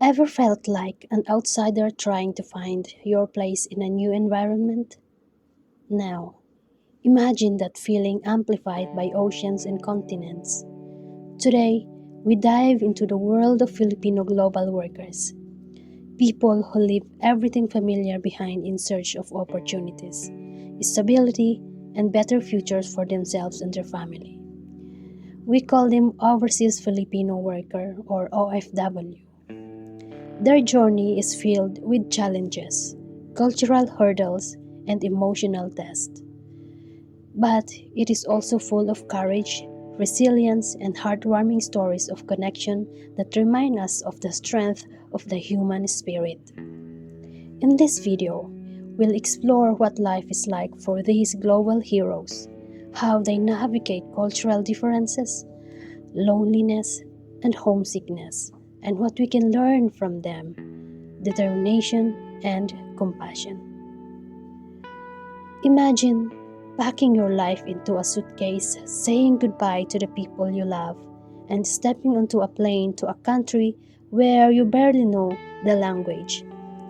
Ever felt like an outsider trying to find your place in a new environment? Now, imagine that feeling amplified by oceans and continents. Today, we dive into the world of Filipino global workers, people who leave everything familiar behind in search of opportunities, stability, and better futures for themselves and their family. We call them Overseas Filipino Worker or OFW. Their journey is filled with challenges, cultural hurdles, and emotional tests. But it is also full of courage, resilience, and heartwarming stories of connection that remind us of the strength of the human spirit. In this video, we'll explore what life is like for these global heroes, how they navigate cultural differences, loneliness, and homesickness, and what we can learn from them: determination and compassion. Imagine packing your life into a suitcase, saying goodbye to the people you love, and stepping onto a plane to a country where you barely know the language,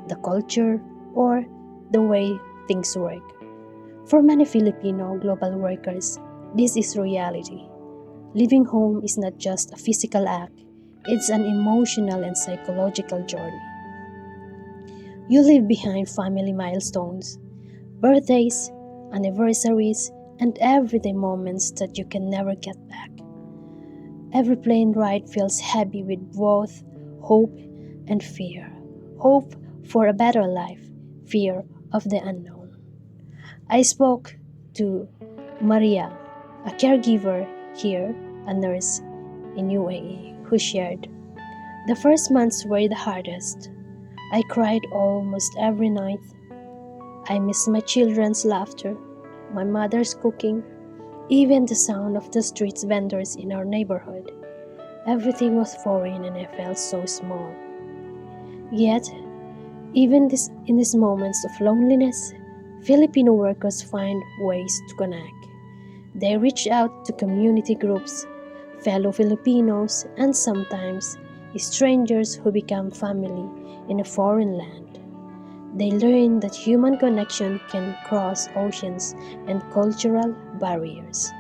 the culture, or the way things work. For many Filipino global workers, this is reality. Leaving home is not just a physical act, it's an emotional and psychological journey. You leave behind family milestones, birthdays, anniversaries, and everyday moments that you can never get back. Every plane ride feels heavy with both hope and fear. Hope for a better life, fear of the unknown. I spoke to Maria, a caregiver here, a nurse in UAE, who shared, "The first months were the hardest. I cried almost every night. I missed my children's laughter, my mother's cooking, even the sound of the street vendors in our neighborhood. Everything was foreign and I felt so small. Yet, even in these moments of loneliness, Filipino workers find ways to connect. They reach out to community groups, fellow Filipinos, and sometimes strangers who become family in a foreign land. They learn that human connection can cross oceans and cultural barriers."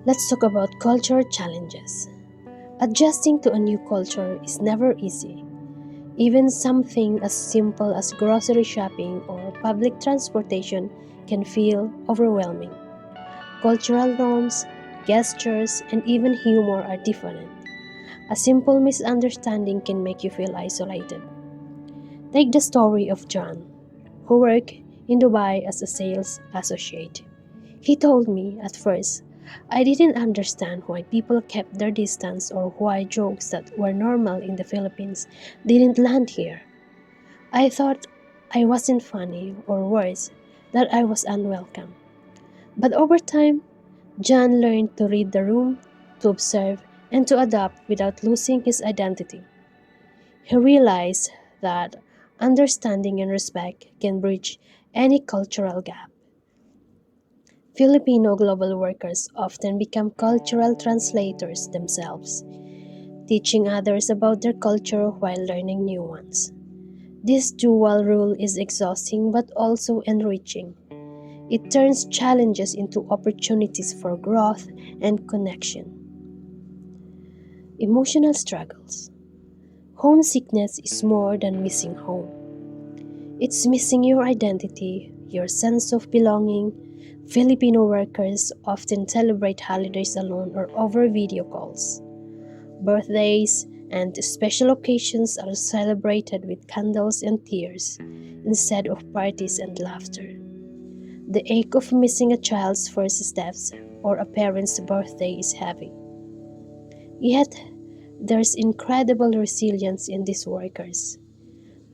Let's talk about culture challenges. Adjusting to a new culture is never easy. Even something as simple as grocery shopping or public transportation can feel overwhelming. Cultural norms, gestures, and even humor are different. A simple misunderstanding can make you feel isolated. Take the story of John, who worked in Dubai as a sales associate. He told me at first, "I didn't understand why people kept their distance or why jokes that were normal in the Philippines didn't land here. I thought I wasn't funny, or worse, that I was unwelcome." But over time, John learned to read the room, to observe, and to adapt without losing his identity. He realized that understanding and respect can bridge any cultural gap. Filipino global workers often become cultural translators themselves, teaching others about their culture while learning new ones. This dual role is exhausting but also enriching. It turns challenges into opportunities for growth and connection. Emotional struggles. Homesickness is more than missing home. It's missing your identity, your sense of belonging. Filipino workers often celebrate holidays alone or over video calls. Birthdays and special occasions are celebrated with candles and tears instead of parties and laughter. The ache of missing a child's first steps or a parent's birthday is heavy. Yet, there's incredible resilience in these workers.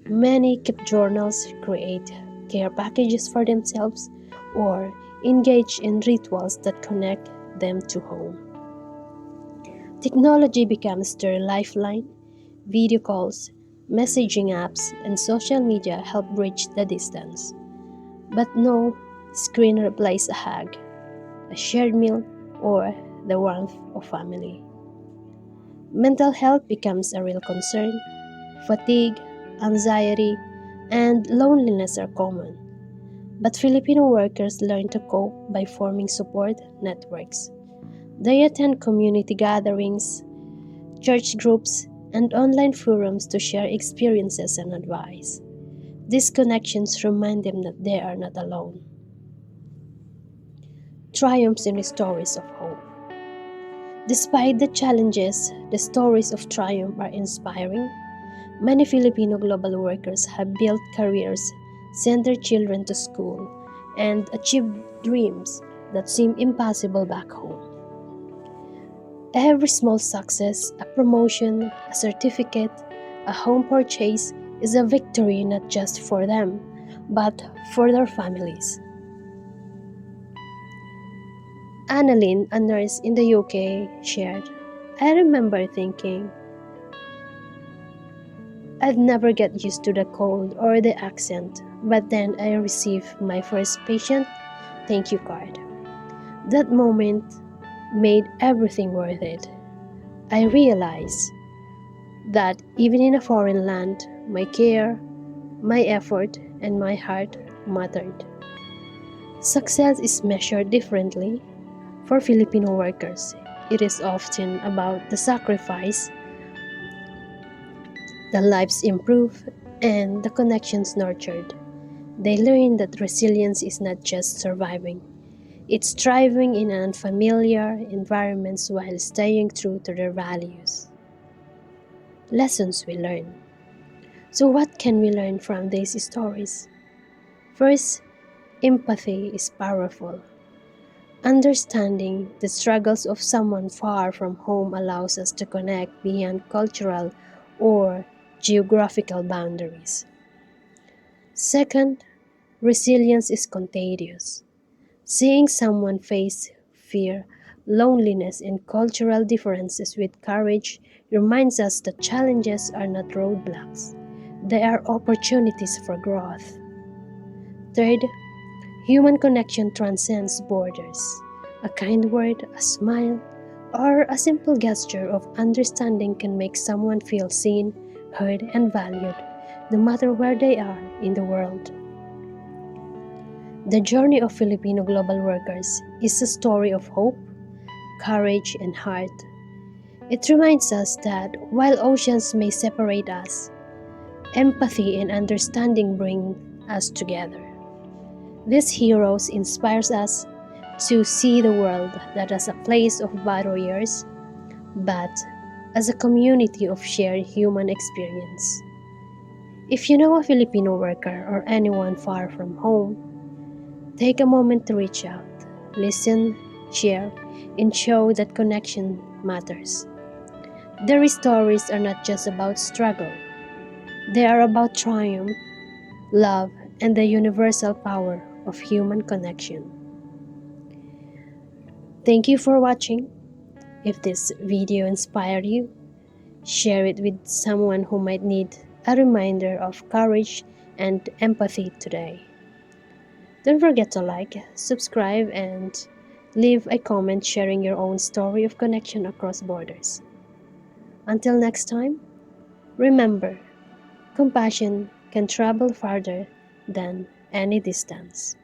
Many keep journals, create care packages for themselves, or engage in rituals that connect them to home. Technology becomes their lifeline. Video calls, messaging apps, and social media help bridge the distance. But no screen replaces a hug, a shared meal, or the warmth of family. mental health becomes a real concern. Fatigue, anxiety, and loneliness are common. But Filipino workers learn to cope by forming support networks. They attend community gatherings, church groups, and online forums to share experiences and advice. These connections remind them that they are not alone. Triumphs and stories of hope. Despite the challenges, the stories of triumph are inspiring. Many Filipino global workers have built careers, sent their children to school, and achieved dreams that seem impossible back home. Every small success, a promotion, a certificate, a home purchase is a victory not just for them, but for their families. Annalyn, a nurse in the UK, shared, "I remember thinking, I'd never get used to the cold or the accent, but then I received my first patient thank you card. That moment made everything worth it. I realized that even in a foreign land, my care, my effort, and my heart mattered." Success is measured differently. For Filipino workers, it is often about the sacrifice, the lives improved, and the connections nurtured. They learn that resilience is not just surviving, it's thriving in unfamiliar environments while staying true to their values. Lessons we learn. So, what can we learn from these stories? First, empathy is powerful. Understanding the struggles of someone far from home allows us to connect beyond cultural or geographical boundaries. Second, resilience is contagious. Seeing someone face fear, loneliness, and cultural differences with courage reminds us that challenges are not roadblocks, they are opportunities for growth. Third, human connection transcends borders. A kind word, a smile, or a simple gesture of understanding can make someone feel seen, heard, and valued, no matter where they are in the world. The journey of Filipino global workers is a story of hope, courage, and heart. It reminds us that while oceans may separate us, empathy and understanding bring us together. These heroes inspires us to see the world not as a place of barriers, but as a community of shared human experience. If you know a Filipino worker or anyone far from home, take a moment to reach out, listen, share, and show that connection matters. Their stories are not just about struggle, they are about triumph, love, and the universal power of human connection. Thank you for watching. If this video inspired you, share it with someone who might need a reminder of courage and empathy today. Don't forget to like, subscribe, and leave a comment sharing your own story of connection across borders. Until next time, remember, compassion can travel farther than any distance.